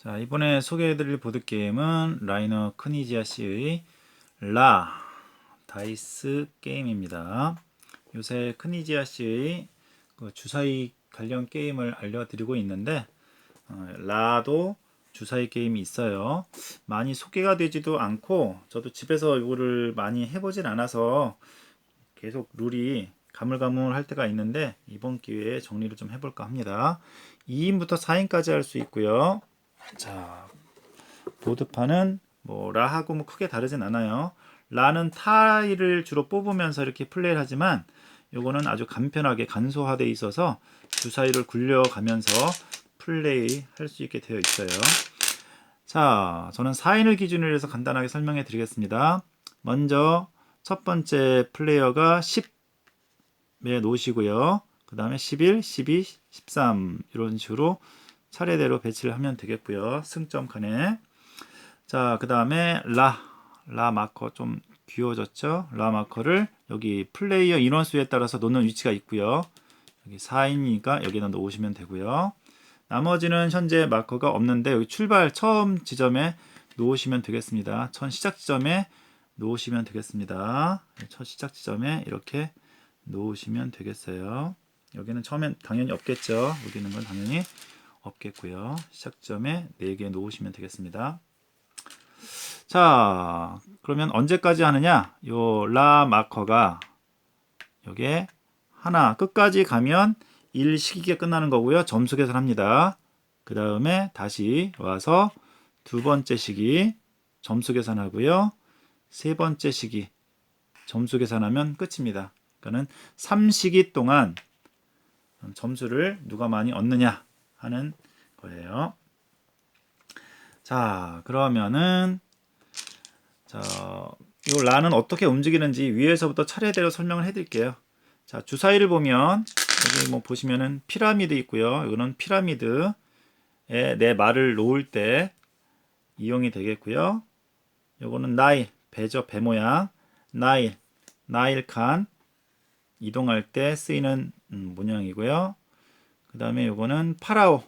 자, 이번에 소개해드릴 보드게임은 라이너 크니지아 씨의 라 다이스 게임입니다. 요새 크니지아 씨의 그 주사위 관련 게임을 알려드리고 있는데 라도 주사위 게임이 있어요. 많이 소개가 되지도 않고 저도 집에서 이거를 많이 해보진 않아서 계속 룰이 가물가물할 때가 있는데 이번 기회에 정리를 좀 해볼까 합니다. 2인부터 4인까지 할 수 있고요. 자, 보드판은 뭐 라하고 뭐 크게 다르진 않아요. 라는 타일을 주로 뽑으면서 이렇게 플레이를 하지만 요거는 아주 간편하게 간소화되어 있어서 주사위를 굴려가면서 플레이 할 수 있게 되어 있어요. 자, 저는 4인을 기준으로 해서 간단하게 설명해 드리겠습니다. 먼저 첫 번째 플레이어가 10에 놓으시고요. 그 다음에 11, 12, 13 이런 식으로 차례대로 배치를 하면 되겠고요. 승점 칸에. 자, 그 다음에 라 마커 좀 귀여워졌죠? 라 마커를 여기 플레이어 인원수에 따라서 놓는 위치가 있고요. 여기 4인이니까 여기다 놓으시면 되고요. 나머지는 현재 마커가 없는데 여기 출발 처음 지점에 놓으시면 되겠습니다. 첫 시작 지점에 놓으시면 되겠습니다. 첫 시작 지점에 이렇게 놓으시면 되겠어요. 여기는 처음엔 당연히 없겠죠. 여기 있는 건 당연히 없겠고요. 시작점에 4개 놓으시면 되겠습니다. 자, 그러면 언제까지 하느냐? 요 라 마커가 요게 하나 끝까지 가면 1 시기가 끝나는 거고요. 점수 계산합니다. 그 다음에 다시 와서 두 번째 시기 점수 계산하고요. 세 번째 시기 점수 계산하면 끝입니다. 그러니까는 3시기 동안 점수를 누가 많이 얻느냐 하는 거예요. 자, 그러면은 이 라는 어떻게 움직이는지 위에서부터 차례대로 설명을 해드릴게요. 자, 주사위를 보면 여기 뭐 보시면은 피라미드 있고요. 이거는 피라미드에 내 말을 놓을 때 이용이 되겠고요. 요거는 나일, 배죠, 배 모양. 나일 칸 이동할 때 쓰이는 문양이고요. 그 다음에 요거는 파라오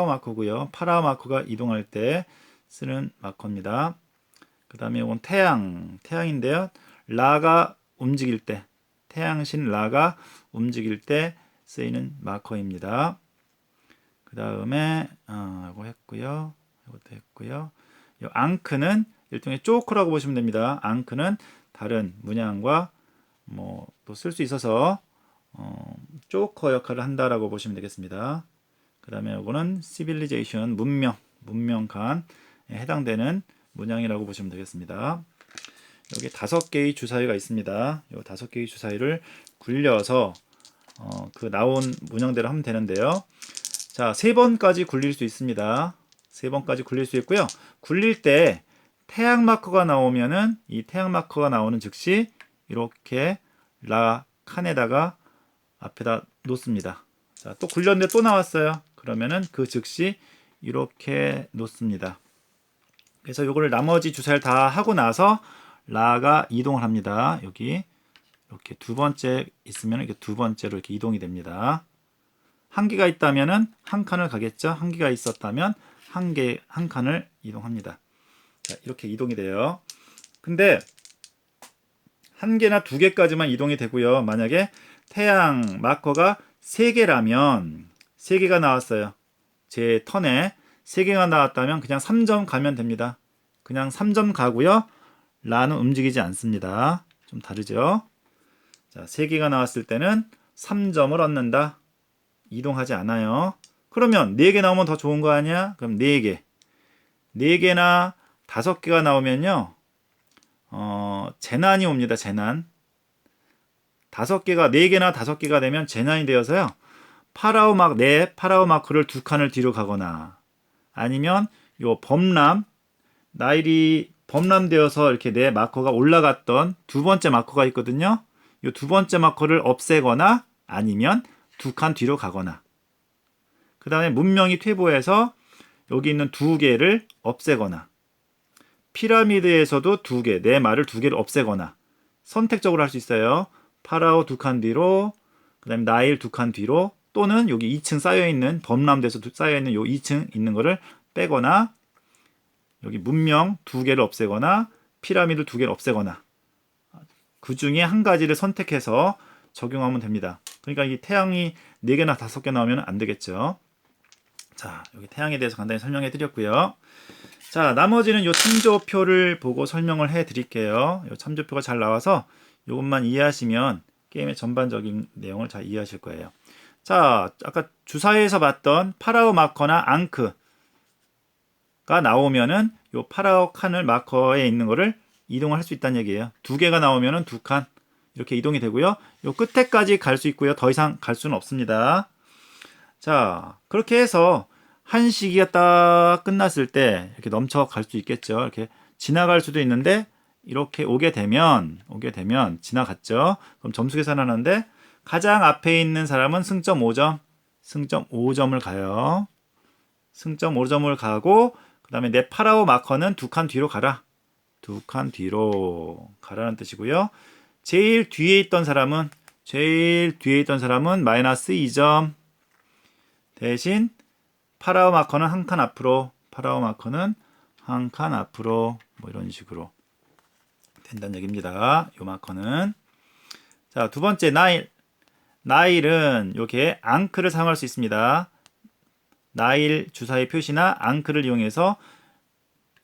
마커고요. 파라오 마커가 이동할 때 쓰는 마커입니다. 그 다음에 이건 태양인데요. 라가 움직일 때, 태양신 라가 움직일 때 쓰이는 마커입니다. 그 다음에 이거 했고요. 이것도 했고요. 이 앙크는 일종의 조커라고 보시면 됩니다. 앙크는 다른 문양과 뭐 또 쓸 수 있어서 조커 역할을 한다라고 보시면 되겠습니다. 그 다음에 이거는 시빌리제이션 문명 칸에 해당되는 문양이라고 보시면 되겠습니다. 여기 5개의 주사위가 있습니다. 이 5개의 주사위를 굴려서 그 나온 문양대로 하면 되는데요. 자, 3번까지 굴릴 수 있습니다. 3번까지 굴릴 수 있고요. 굴릴 때 태양 마커가 나오면은 이 태양 마커가 나오는 즉시 이렇게 라 칸에다가 앞에다 놓습니다. 자, 또 굴렸는데 또 나왔어요. 그러면은 그 즉시 이렇게 놓습니다. 그래서 요거를 나머지 주사를 다 하고 나서 라가 이동을 합니다. 여기 이렇게 두 번째 있으면 이렇게 두 번째로 이렇게 이동이 됩니다. 한 개가 있다면은 한 칸을 가겠죠. 한 개가 있었다면 한 칸을 이동합니다. 자, 이렇게 이동이 돼요. 근데 한 개나 두 개까지만 이동이 되고요. 만약에 태양 마커가 3개라면 3개가 나왔어요. 제 턴에 3개가 나왔다면 그냥 3점 가면 됩니다. 그냥 3점 가고요. 라는 움직이지 않습니다. 좀 다르죠? 자, 3개가 나왔을 때는 3점을 얻는다. 이동하지 않아요. 그러면 4개 나오면 더 좋은 거 아니야? 그럼 4개. 4개나 5개가 나오면요. 재난이 옵니다. 재난. 4개나 5개가 되면 재난이 되어서요. 파라오 마크를 2칸을 뒤로 가거나 아니면 요 나일이 범람되어서 이렇게 내 마커가 올라갔던 두 번째 마커가 있거든요. 이 두 번째 마커를 없애거나 아니면 2칸 뒤로 가거나 그 다음에 문명이 퇴보해서 여기 있는 2개를 없애거나 피라미드에서도 2개, 내 말을 2개를 없애거나 선택적으로 할 수 있어요. 파라오 2칸 뒤로 그 다음에 나일 2칸 뒤로 또는 여기 2층 쌓여있는 범람돼서 쌓여있는 요 2층 있는 거를 빼거나 여기 문명 2개를 없애거나 피라미드 2개를 없애거나 그 중에 한 가지를 선택해서 적용하면 됩니다. 그러니까 이 태양이 4개나 5개 나오면 안 되겠죠. 자, 여기 태양에 대해서 간단히 설명해 드렸고요. 자, 나머지는 요 참조표를 보고 설명을 해 드릴게요. 요 참조표가 잘 나와서 이것만 이해하시면 게임의 전반적인 내용을 잘 이해하실 거예요. 자, 아까 주사위에서 봤던 파라오 마커나 앙크가 나오면은 요 파라오 칸을 마커에 있는 거를 이동을 할 수 있다는 얘기예요. 2개가 나오면은 2칸 이렇게 이동이 되고요. 요 끝에까지 갈 수 있고요. 더 이상 갈 수는 없습니다. 자, 그렇게 해서 한 시기가 딱 끝났을 때 이렇게 넘쳐갈 수 있겠죠. 이렇게 지나갈 수도 있는데 이렇게 오게 되면 지나갔죠. 그럼 점수 계산하는데 가장 앞에 있는 사람은 승점 5점, 승점 5점을 가요. 승점 5점을 가고 그 다음에 내 파라오 마커는 2칸 뒤로 가라. 2칸 뒤로 가라는 뜻이고요. 제일 뒤에 있던 사람은 마이너스 2점 대신 파라오 마커는 한 칸 앞으로 뭐 이런 식으로 된다는 얘기입니다. 요 마커는. 자, 두 번째 나일은 이렇게 앙크를 사용할 수 있습니다. 나일 주사위 표시나 앙크를 이용해서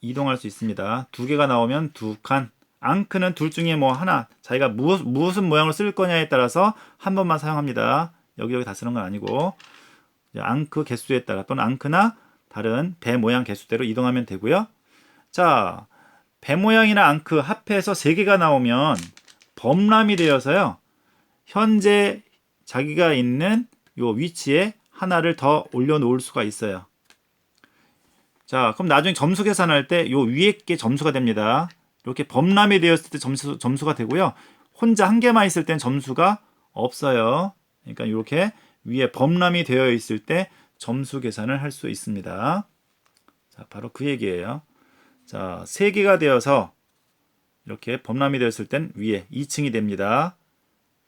이동할 수 있습니다. 2개가 나오면 2칸. 앙크는 둘 중에 뭐 하나, 자기가 무슨 모양을 쓸 거냐에 따라서 한 번만 사용합니다. 여기저기 다 쓰는 건 아니고 앙크 개수에 따라 또는 앙크나 다른 배 모양 개수대로 이동하면 되고요. 자, 배 모양이나 앙크 합해서 3개가 나오면 범람이 되어서요. 현재 자기가 있는 요 위치에 하나를 더 올려놓을 수가 있어요. 자, 그럼 나중에 점수 계산할 때 요 위에 게 점수가 됩니다. 이렇게 범람이 되었을 때 점수가 되고요. 혼자 한 개만 있을 땐 점수가 없어요. 그러니까 이렇게 위에 범람이 되어 있을 때 점수 계산을 할 수 있습니다. 자, 바로 그 얘기예요. 자, 3개가 되어서 이렇게 범람이 되었을 땐 위에 2층이 됩니다.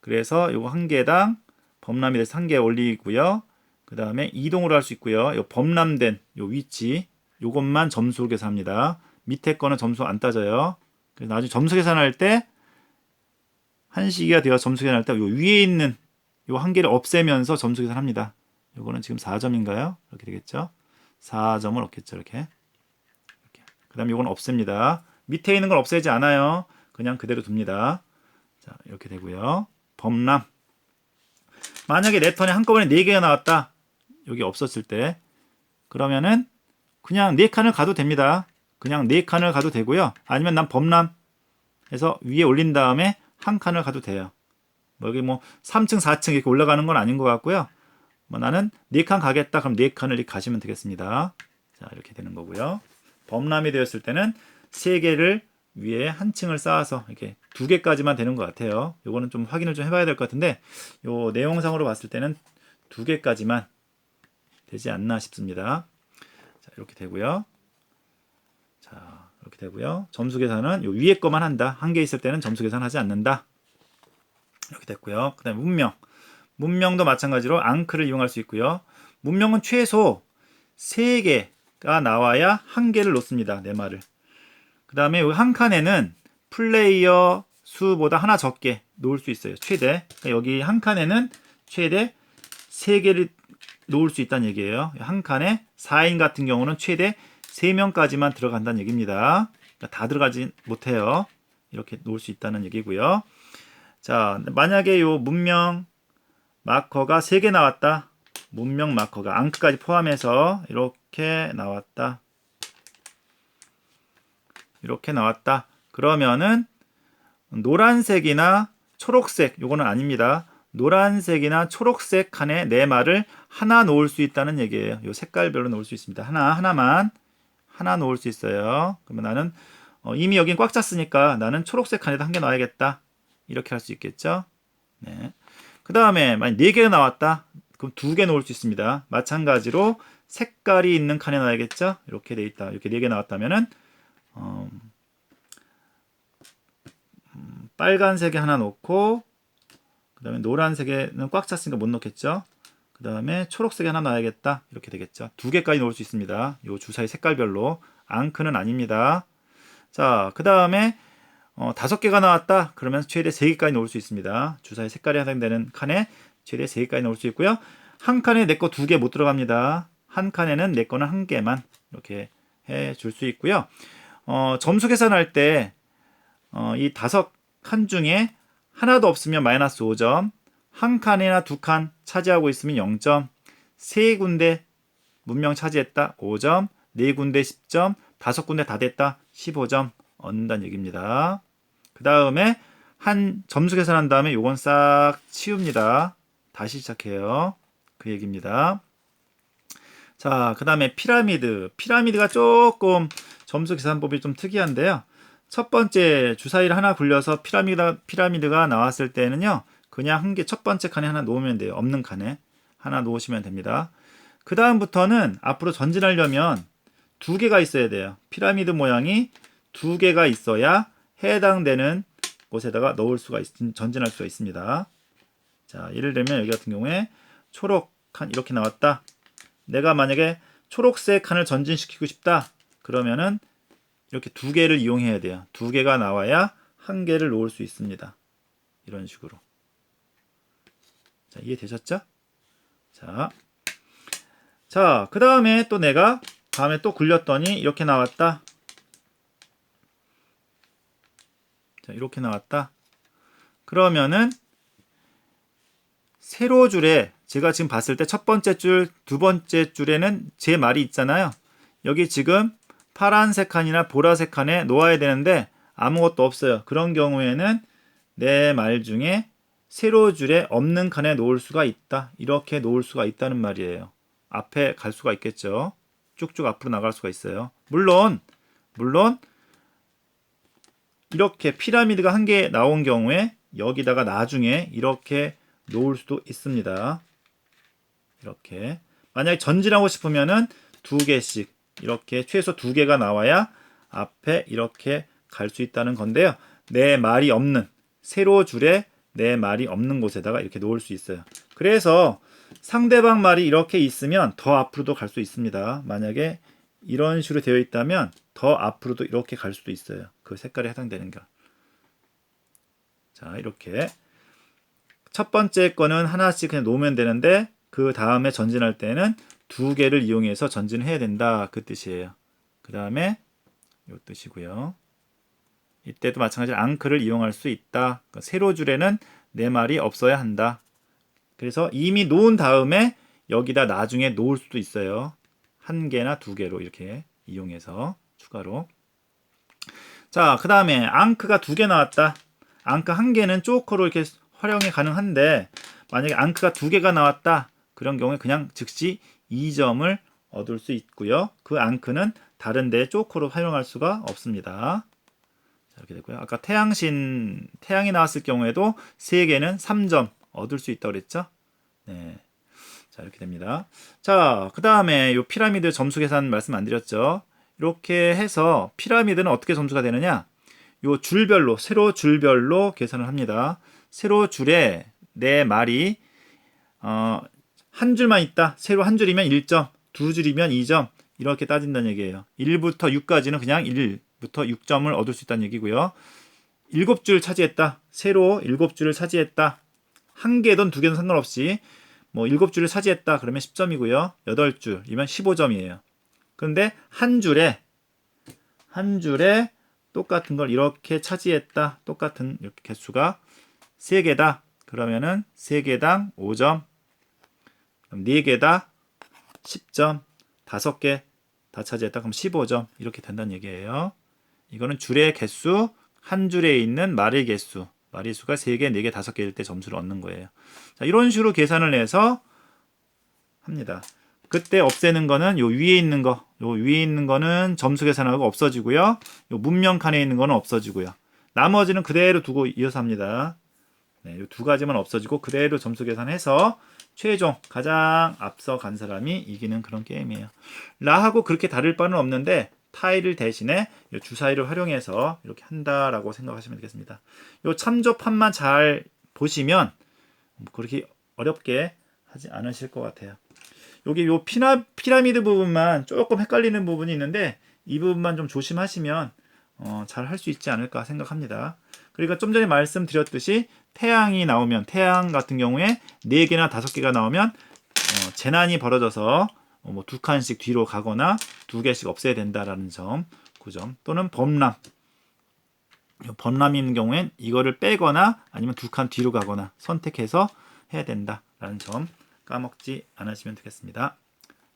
그래서 요거 한 개당 범람이 돼서 1개 올리고요. 그 다음에 이동을 할 수 있고요. 요 범람된 요 위치 요것만 점수 계산합니다. 밑에 거는 점수 안 따져요. 그래서 나중에 점수 계산할 때 한 시기가 되어 점수 계산할 때 요 위에 있는 요 한 개를 없애면서 점수 계산합니다. 요거는 지금 4점인가요? 이렇게 되겠죠. 4점을 얻겠죠. 이렇게. 그 다음에 요건 없앱니다. 밑에 있는 걸 없애지 않아요. 그냥 그대로 둡니다. 자, 이렇게 되고요. 범람. 만약에 내 턴에 한꺼번에 4개가 나왔다. 여기 없었을 때. 그러면은 그냥 4칸을 가도 됩니다. 그냥 4칸을 가도 되고요. 아니면 난 범람 해서 위에 올린 다음에 한 칸을 가도 돼요. 여기 뭐 3층, 4층 이렇게 올라가는 건 아닌 것 같고요. 뭐 나는 4칸 가겠다. 그럼 4칸을 이렇게 가시면 되겠습니다. 자, 이렇게 되는 거고요. 범람이 되었을 때는 3개를 위에 한 층을 쌓아서 이렇게 2개까지만 되는 것 같아요. 요거는 좀 확인을 좀 해봐야 될 것 같은데 요 내용상으로 봤을 때는 2개까지만 되지 않나 싶습니다. 자, 이렇게 되고요. 자, 이렇게 되고요. 점수 계산은 요 위에 거만 한다. 한 개 있을 때는 점수 계산하지 않는다. 이렇게 됐고요. 그 다음에 문명도 마찬가지로 앙크를 이용할 수 있고요. 문명은 최소 3개가 나와야 한 개를 놓습니다. 내 말을. 그 다음에 한 칸에는 플레이어 수보다 하나 적게 놓을 수 있어요. 최대. 그러니까 여기 한 칸에는 최대 3개를 놓을 수 있다는 얘기예요. 한 칸에 4인 같은 경우는 최대 3명까지만 들어간다는 얘기입니다. 그러니까 다 들어가지 못해요. 이렇게 놓을 수 있다는 얘기고요. 자, 만약에 요 문명 마커가 3개 나왔다. 문명 마커가 앙크까지 포함해서 이렇게 나왔다. 이렇게 나왔다. 그러면은 노란색이나 초록색, 요거는 아닙니다. 노란색이나 초록색 칸에 내 말을 하나 놓을 수 있다는 얘기예요. 요 색깔별로 놓을 수 있습니다. 하나만 놓을 수 있어요. 그러면 나는 이미 여긴 꽉 찼으니까 나는 초록색 칸에다 한 개 넣어야겠다. 이렇게 할 수 있겠죠. 네. 그 다음에 만약 4개가 나왔다. 그럼 2개 놓을 수 있습니다. 마찬가지로 색깔이 있는 칸에 놔야겠죠. 이렇게 돼 있다. 이렇게 4개 나왔다면은 빨간색에 하나 놓고 그 다음에 노란색에는 꽉 찼으니까 못 넣겠죠. 그 다음에 초록색에 하나 놔야겠다. 이렇게 되겠죠. 2개까지 놓을 수 있습니다. 요 주사위 색깔별로. 앙크는 아닙니다. 자, 그 다음에 5개가 나왔다. 그러면 최대 3개까지 놓을 수 있습니다. 주사위 색깔에 해당되는 칸에 최대 3개까지 놓을 수 있고요. 한 칸에 내 거 2개 못 들어갑니다. 한 칸에는 내 거는 1개만 이렇게 해 줄 수 있고요. 점수 계산할 때 이 5칸 중에 하나도 없으면 마이너스 5점, 한 칸이나 2칸 차지하고 있으면 0점, 3군데 문명 차지했다 5점, 4군데 10점, 5군데 다 됐다 15점 얻는다는 얘기입니다. 그 다음에 한 점수 계산한 다음에 요건 싹 치웁니다. 다시 시작해요. 그 얘기입니다. 자, 그 다음에 피라미드. 피라미드가 조금 점수 계산법이 좀 특이한데요. 첫 번째 주사위를 하나 굴려서 피라미드가 나왔을 때는요, 그냥 한 개 첫 번째 칸에 하나 놓으면 돼요. 없는 칸에 하나 놓으시면 됩니다. 그 다음부터는 앞으로 전진하려면 2개가 있어야 돼요. 피라미드 모양이 2개가 있어야 해당되는 곳에다가 전진할 수가 있습니다. 자, 예를 들면 여기 같은 경우에 초록 칸 이렇게 나왔다. 내가 만약에 초록색 칸을 전진시키고 싶다. 그러면은 이렇게 2개를 이용해야 돼요. 2개가 나와야 1개를 놓을 수 있습니다. 이런 식으로. 자, 이해되셨죠? 자, 그 다음에 또 내가 다음에 또 굴렸더니 이렇게 나왔다. 자, 이렇게 나왔다. 그러면은 세로 줄에 제가 지금 봤을 때 첫 번째 줄, 두 번째 줄에는 제 말이 있잖아요. 여기 지금 파란색 칸이나 보라색 칸에 놓아야 되는데 아무것도 없어요. 그런 경우에는 내 말 중에 세로 줄에 없는 칸에 놓을 수가 있다. 이렇게 놓을 수가 있다는 말이에요. 앞에 갈 수가 있겠죠. 쭉쭉 앞으로 나갈 수가 있어요. 물론 이렇게 피라미드가 1개 나온 경우에 여기다가 나중에 이렇게 놓을 수도 있습니다. 이렇게 만약에 전진하고 싶으면은 2개씩 이렇게 최소 2개가 나와야 앞에 이렇게 갈 수 있다는 건데요. 내 말이 없는 세로 줄에 내 말이 없는 곳에다가 이렇게 놓을 수 있어요. 그래서 상대방 말이 이렇게 있으면 더 앞으로도 갈 수 있습니다. 만약에 이런 식으로 되어 있다면 더 앞으로도 이렇게 갈 수도 있어요. 그 색깔에 해당되는 거. 자, 이렇게 첫 번째 거는 하나씩 그냥 놓으면 되는데 그 다음에 전진할 때는 2개를 이용해서 전진을 해야 된다. 그 뜻이에요. 그 다음에 이 뜻이고요. 이때도 마찬가지로 앙크를 이용할 수 있다. 그러니까 세로 줄에는 내 말이 없어야 한다. 그래서 이미 놓은 다음에 여기다 나중에 놓을 수도 있어요. 1개나 2개로 이렇게 이용해서 추가로. 자, 그 다음에 앙크가 2개 나왔다. 앙크 1개는 조커로 이렇게 활용이 가능한데 만약에 앙크가 2개가 나왔다. 그런 경우에 그냥 즉시 2점을 얻을 수 있고요. 그 앙크는 다른 데 조커로 활용할 수가 없습니다. 자, 이렇게 되고요. 아까 태양이 나왔을 경우에도 3개는 3점 얻을 수 있다고 그랬죠? 네. 자, 이렇게 됩니다. 자, 그 다음에 이 피라미드 점수 계산 말씀 안 드렸죠? 이렇게 해서 피라미드는 어떻게 점수가 되느냐? 요 줄별로, 세로 줄별로 계산을 합니다. 세로 줄에 내 말이 한 줄만 있다. 세로 한 줄이면 1점, 두 줄이면 2점 이렇게 따진다는 얘기예요. 1부터 6까지는 그냥 1부터 6점을 얻을 수 있다는 얘기고요. 7줄 차지했다. 세로 7줄을 차지했다. 1개든 2개든 상관없이 뭐 7줄을 차지했다. 그러면 10점이고요. 8줄이면 15점이에요. 그런데 한 줄에 똑같은 걸 이렇게 차지했다. 똑같은 이렇게 개수가 3개다. 그러면은 3개당 5점. 그럼 4개다 10점. 5개 다 차지했다. 그럼 15점. 이렇게 된다는 얘기예요. 이거는 줄의 개수, 한 줄에 있는 말의 개수. 말의 수가 3개, 4개, 5개일 때 점수를 얻는 거예요. 자, 이런 식으로 계산을 해서 합니다. 그때 없애는 거는 요 위에 있는 거는 점수 계산하고 없어지고요. 요 문명 칸에 있는 거는 없어지고요. 나머지는 그대로 두고 이어서 합니다. 네, 요 2가지만 없어지고 그대로 점수 계산해서 최종 가장 앞서 간 사람이 이기는 그런 게임이에요. 라하고 그렇게 다를 바는 없는데 타일 대신에 주사위를 활용해서 이렇게 한다라고 생각하시면 되겠습니다. 요 참조판만 잘 보시면 그렇게 어렵게 하지 않으실 것 같아요. 여기 요 피라미드 부분만 조금 헷갈리는 부분이 있는데 이 부분만 좀 조심하시면 잘 할 수 있지 않을까 생각합니다. 그러니까 좀 전에 말씀드렸듯이 태양이 나오면 태양 같은 경우에 4개나 5개가 나오면 재난이 벌어져서 뭐 2칸씩 뒤로 가거나 2개씩 없애야 된다라는 점, 그 점. 또는 범람이 있는 경우엔 이거를 빼거나 아니면 2칸 뒤로 가거나 선택해서 해야 된다라는 점 까먹지 않으시면 되겠습니다.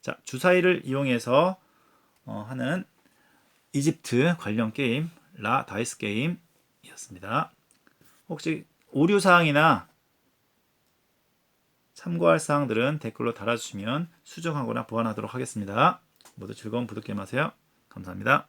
자, 주사위를 이용해서 하는 이집트 관련 게임 라 다이스 게임이었습니다. 혹시 오류사항이나 참고할 사항들은 댓글로 달아주시면 수정하거나 보완하도록 하겠습니다. 모두 즐거운 보드게임 하세요. 감사합니다.